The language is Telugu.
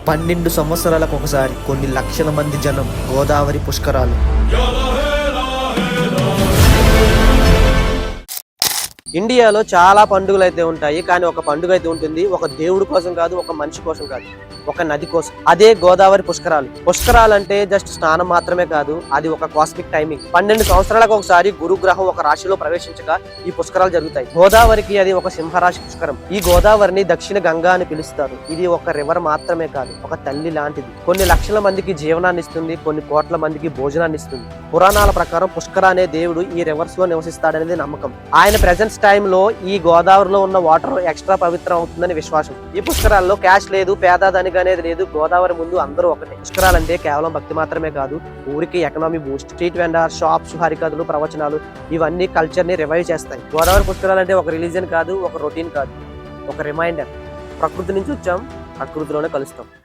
12 సంవత్సరాలకు ఒకసారి కొన్ని లక్షల మంది జనం గోదావరి పుష్కరాలు. ఇండియాలో చాలా పండుగలు అయితే ఉంటాయి, కానీ ఒక పండుగ అయితే ఉంటుంది. ఒక దేవుడి కోసం కాదు, ఒక మనిషి కోసం కాదు, ఒక నది కోసం. అదే గోదావరి పుష్కరాలు. పుష్కరాలు అంటే జస్ట్ స్నానం మాత్రమే కాదు, అది ఒక కాస్మిక్ టైమింగ్. 12 సంవత్సరాలకు ఒకసారి గురుగ్రహం ఒక రాశిలో ప్రవేశించగా ఈ పుష్కరాలు జరుగుతాయి. గోదావరికి అది ఒక సింహరాశి పుష్కరం. ఈ గోదావరిని దక్షిణ గంగా అని పిలుస్తారు. ఇది ఒక రివర్ మాత్రమే కాదు, ఒక తల్లి లాంటిది. కొన్ని లక్షల మందికి జీవనాన్ని ఇస్తుంది, కొన్ని కోట్ల మందికి భోజనాన్ని ఇస్తుంది. పురాణాల ప్రకారం పుష్కర అనే దేవుడు ఈ రివర్స్ లో నివసిస్తాడనేది నమ్మకం. ఆయన ప్రెజెన్స్ టైంలో ఈ గోదావరిలో ఉన్న వాటర్ ఎక్స్ట్రా పవిత్రం అవుతుందని విశ్వాసం. ఈ పుష్కరాల్లో క్యాష్ లేదు, పేదాదానికి అనేది లేదు. గోదావరి ముందు అందరూ ఒకటే. పుష్కరాలంటే కేవలం భక్తి మాత్రమే కాదు, ఊరికి economy Boost. Street vendor, shops, హరికథలు, ప్రవచనాలు ఇవన్నీ కల్చర్ ని రివైవ్ చేస్తాయి. గోదావరి పుష్కరాలంటే ఒక రిలీజియన్ కాదు, ఒక రొటీన్ కాదు, ఒక రిమైండర్. ప్రకృతి నుంచి వచ్చాం, ప్రకృతిలోనే కలుస్తాం.